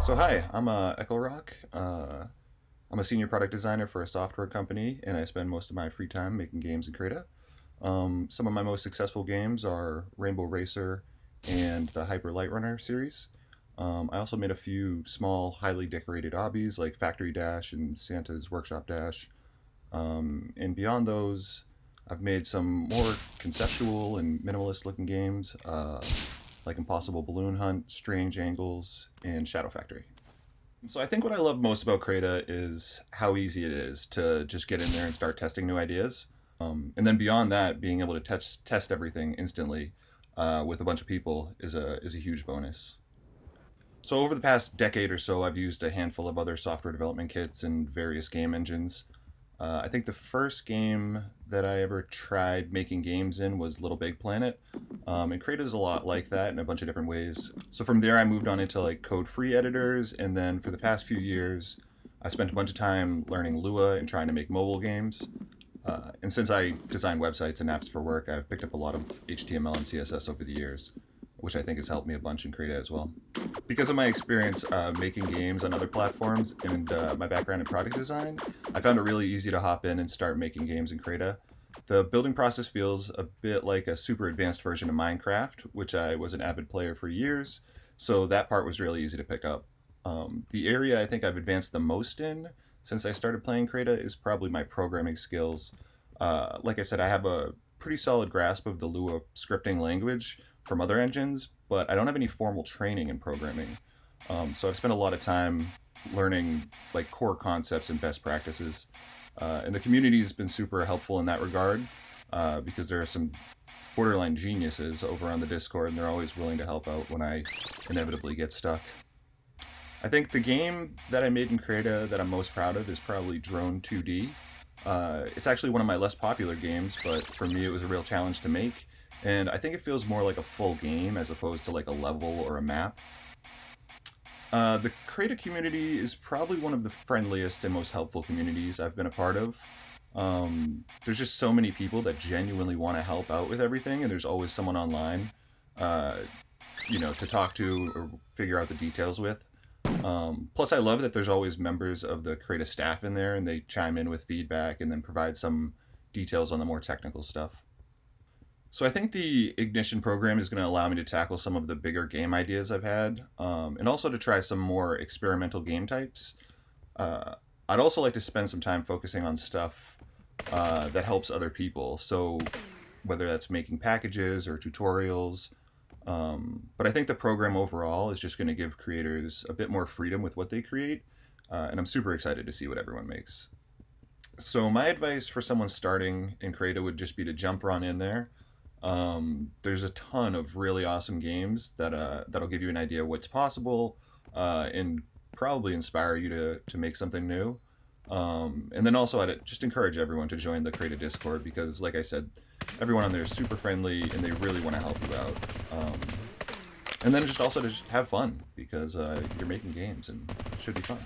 So hi, I'm Ekelrock. I'm a senior product designer for a software company, and I spend most of my free time making games in Crayta. Some of my most successful games are Rainbow Racer and the Hyper Light Runner series. I also made a few small, highly decorated hobbies like Factory Dash and Santa's Workshop Dash. And beyond those, I've made some more conceptual and minimalist looking games like Impossible Balloon Hunt, Strange Angles, and Shadow Factory. So I think what I love most about Crayta is how easy it is to just get in there and start testing new ideas. And then beyond that, being able to test everything instantly with a bunch of people is a huge bonus. So over the past decade or so, I've used a handful of other software development kits and various game engines. I think the first game that I ever tried making games in was Little Big Planet, and Crayta is a lot like that in a bunch of different ways. So from there, I moved on into like code-free editors, and then for the past few years, I spent a bunch of time learning Lua and trying to make mobile games. And since I design websites and apps for work, I've picked up a lot of HTML and CSS over the years, which I think has helped me a bunch in Crayta as well. Because of my experience making games on other platforms and my background in product design, I found it really easy to hop in and start making games in Crayta. The building process feels a bit like a super advanced version of Minecraft, which I was an avid player for years, so that part was really easy to pick up. The area I think I've advanced the most in since I started playing Crayta is probably my programming skills. Like I said, I have a pretty solid grasp of the Lua scripting language from other engines, but I don't have any formal training in programming. So I've spent a lot of time learning like core concepts and best practices. And the community has been super helpful in that regard because there are some borderline geniuses over on the Discord, and they're always willing to help out when I inevitably get stuck. I think the game that I made in Crayta that I'm most proud of is probably Drone 2D. It's actually one of my less popular games, but for me it was a real challenge to make. And I think it feels more like a full game as opposed to like a level or a map. The Crayta community is probably one of the friendliest and most helpful communities I've been a part of. There's just so many people that genuinely want to help out with everything, and there's always someone online, to talk to or figure out the details with. Plus, I love that there's always members of the Crayta staff in there, and they chime in with feedback and then provide some details on the more technical stuff. So I think the Ignition program is going to allow me to tackle some of the bigger game ideas I've had, and also to try some more experimental game types. I'd also like to spend some time focusing on stuff that helps other people. So whether that's making packages or tutorials, but I think the program overall is just going to give creators a bit more freedom with what they create, and I'm super excited to see what everyone makes. So my advice for someone starting in Crayta would just be to jump right in there. There's a ton of really awesome games that'll give you an idea of what's possible and probably inspire you to make something new. And then also I'd just encourage everyone to join the Crayta Discord because, like I said, everyone on there is super friendly and they really want to help you out. And then just also to just have fun because you're making games and it should be fun.